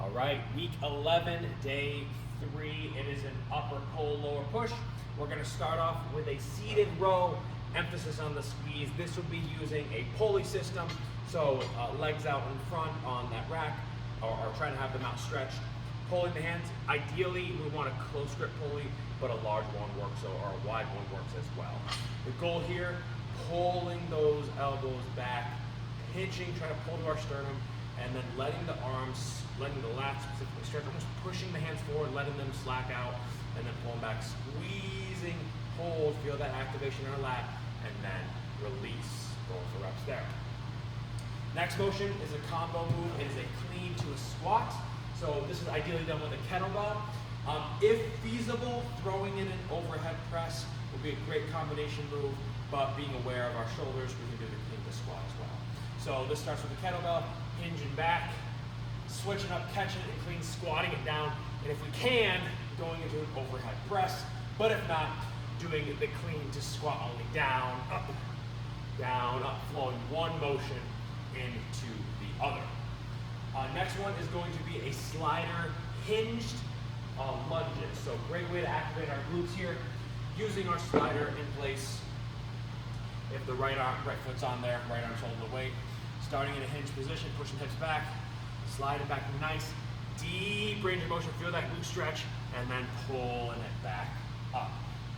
All right, week 11, day 3. It is an upper pull, lower push. We're going to start off with a seated row, emphasis on the squeeze. This will be using a pulley system, so legs out in front on that rack, or trying to have them outstretched. Pulling the hands, ideally we want a close grip pulley, but a large one works, or a wide one works as well. The goal here, pulling those elbows back, pinching, trying to pull to our sternum, and then letting the arms, letting the lats specifically stretch, almost pushing the hands forward, letting them slack out, and then pulling back, squeezing, hold, feel that activation in our lat, and then release, going for reps there. Next motion is a combo move. It is a clean to a squat. So this is ideally done with a kettlebell. If feasible, throwing in an overhead press will be a great combination move, but being aware of our shoulders, we can do the clean to squat as well. So this starts with a kettlebell, hinging back, switching up, catching it and clean, squatting it down, and if we can, going into an overhead press, but if not, doing the clean to squat only down, up, flowing one motion into the other. Next one is going to be a slider hinged lunges. So great way to activate our glutes here, using our slider in place. If the right foot's on there, right arm's holding the weight. Starting in a hinge position, pushing hips back, sliding back nice, deep range of motion, feel that glute stretch, and then pulling it back up.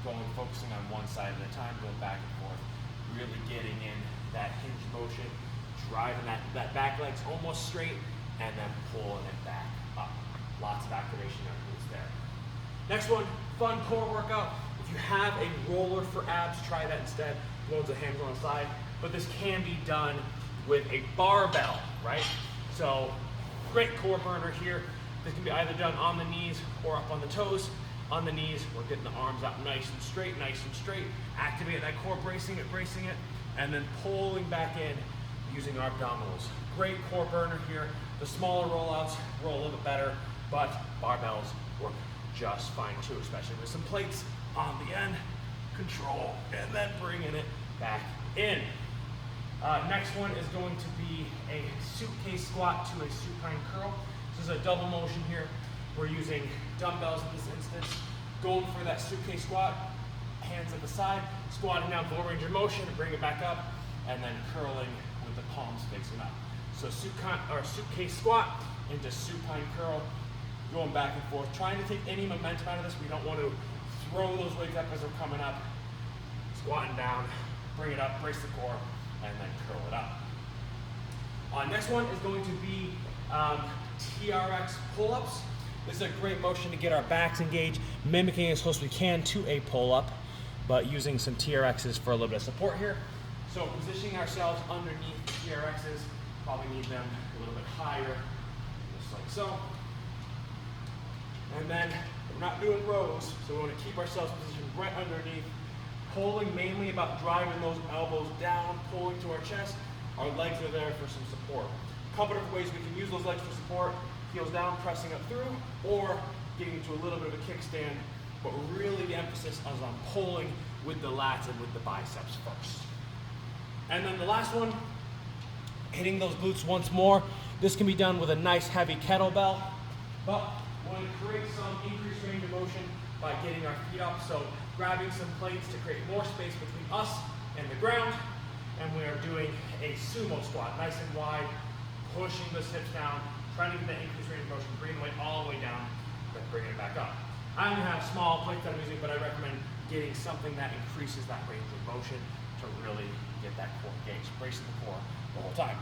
Focusing on one side at a time, going back and forth, really getting in that hinge motion, driving that back leg's almost straight, and then pulling it back up. Lots of activation in our glutes there. Next one, fun core workout. If you have a roller for abs, try that instead. Loads of hands on the side, but this can be done with a barbell, right? So great core burner here. This can be either done on the knees or up on the toes. On the knees, we're getting the arms out nice and straight, activate that core, bracing it, and then pulling back in using our abdominals. Great core burner here. The smaller rollouts roll a little bit better, but barbells work just fine too, especially with some plates on the end. Control, and then bringing it back in. Next one is going to be a suitcase squat to a supine curl. This is a double motion here. We're using dumbbells in this instance. Going for that suitcase squat, hands at the side, squatting down, full range of motion, and bring it back up, and then curling with the palms facing up. So suitcase squat into supine curl, going back and forth, trying to take any momentum out of this. We don't want to throw those legs up as they're coming up. Squatting down, bring it up, brace the core, and then curl it up. Next one is going to be TRX pull-ups. This is a great motion to get our backs engaged, mimicking as close as we can to a pull-up, but using some TRXs for a little bit of support here. So positioning ourselves underneath TRXs, probably need them a little bit higher, just like so. And then we're not doing rows, so we want to keep ourselves positioned right underneath, pulling mainly about driving those elbows down, pulling to our chest. Our legs are there for some support. A couple different ways we can use those legs for support. Heels down, pressing up through, or getting into a little bit of a kickstand, but really the emphasis is on pulling with the lats and with the biceps first. And then the last one, hitting those glutes once more. This can be done with a nice heavy kettlebell, but we want to create some increased range of motion by getting our feet up. So grabbing some plates to create more space between us and the ground, and we are doing a sumo squat, nice and wide, pushing those hips down, trying to get that increased range of motion, bring the weight all the way down, then bringing it back up. I only have small plates I'm using, but I recommend getting something that increases that range of motion to really get that core engaged, bracing the core the whole time.